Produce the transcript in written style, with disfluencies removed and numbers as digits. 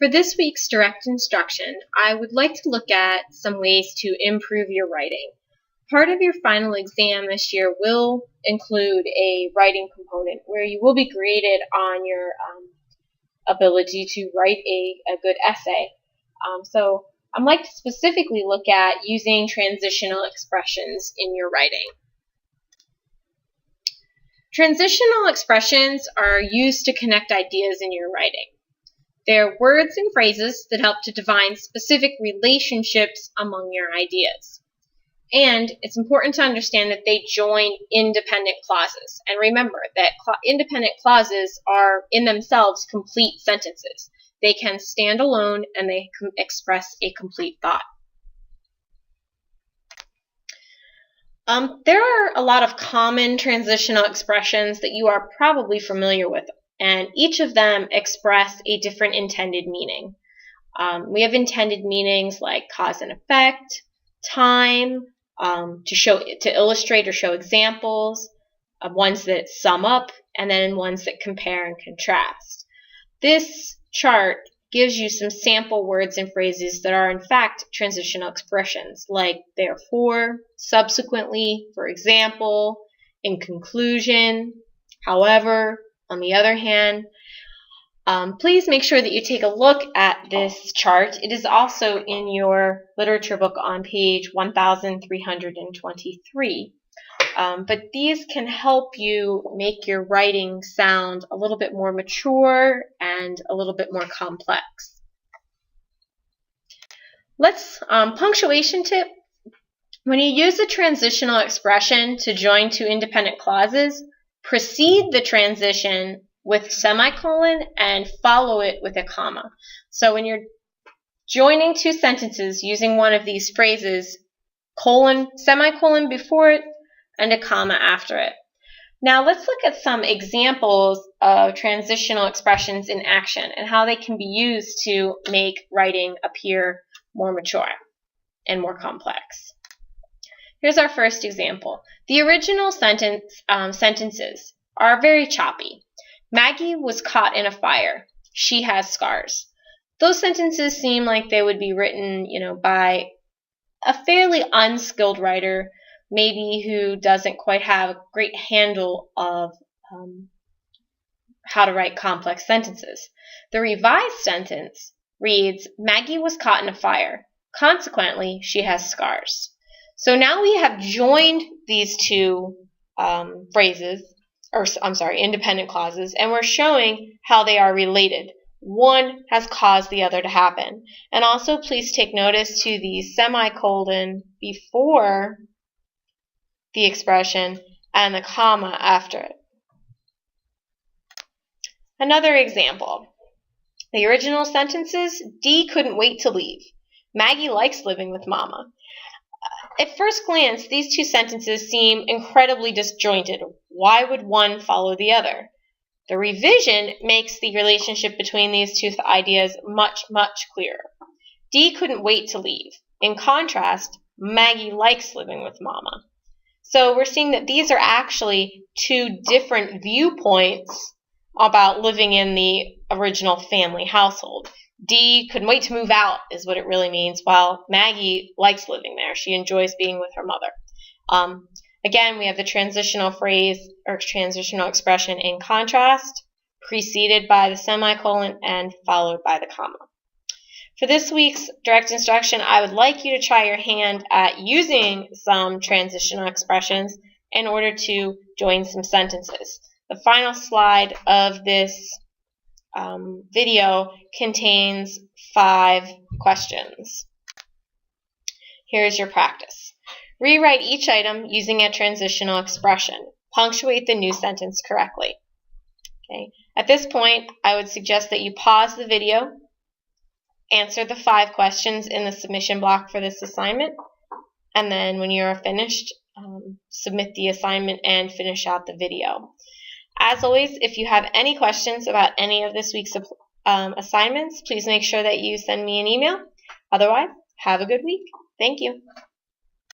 For this week's direct instruction, I would like to look at some ways to improve your writing. Part of your final exam this year will include a writing component where you will be graded on your ability to write a good essay. So I'd like to specifically look at using transitional expressions in your writing. Transitional expressions are used to connect ideas in your writing. They're words and phrases that help to define specific relationships among your ideas. And it's important to understand that they join independent clauses. And remember that independent clauses are in themselves complete sentences. They can stand alone and they can express a complete thought. There are a lot of common transitional expressions that you are probably familiar with, and each of them express a different intended meaning. We have intended meanings like cause and effect, time, to illustrate or show examples, ones that sum up, and then ones that compare and contrast. This chart gives you some sample words and phrases that are in fact transitional expressions, like therefore, subsequently, for example, in conclusion, however, on the other hand. Please make sure that you take a look at this chart. It is also in your literature book on page 1323. But these can help you make your writing sound a little bit more mature and a little bit more complex. Punctuation tip. When you use a transitional expression to join two independent clauses, precede the transition with semicolon and follow it with a comma. So when you're joining two sentences using one of these phrases, semicolon before it, and a comma after it. Now let's look at some examples of transitional expressions in action and how they can be used to make writing appear more mature and more complex. Here's our first example. The original sentences are very choppy. Maggie was caught in a fire. She has scars. Those sentences seem like they would be written, by a fairly unskilled writer, maybe who doesn't quite have a great handle of how to write complex sentences. The revised sentence reads, Maggie was caught in a fire. Consequently, she has scars. So now we have joined these two independent clauses, and we're showing how they are related. One has caused the other to happen. And also please take notice to the semicolon before the expression and the comma after it. Another example. The original sentences, Dee couldn't wait to leave. Maggie likes living with Mama. At first glance, these two sentences seem incredibly disjointed. Why would one follow the other? The revision makes the relationship between these two ideas much, much clearer. Dee couldn't wait to leave. In contrast, Maggie likes living with Mama. So we're seeing that these are actually two different viewpoints about living in the original family household. Dee couldn't wait to move out is what it really means, while Maggie likes living there. She enjoys being with her mother. Again, we have the transitional phrase or transitional expression in contrast, preceded by the semicolon and followed by the comma. For this week's direct instruction, I would like you to try your hand at using some transitional expressions in order to join some sentences. The final slide of this video contains 5 questions. Here's your practice. Rewrite each item using a transitional expression. Punctuate the new sentence correctly. Okay. At this point, I would suggest that you pause the video, answer the 5 questions in the submission block for this assignment, and then when you are finished, submit the assignment and finish out the video. As always, if you have any questions about any of this week's assignments, please make sure that you send me an email. Otherwise, have a good week. Thank you.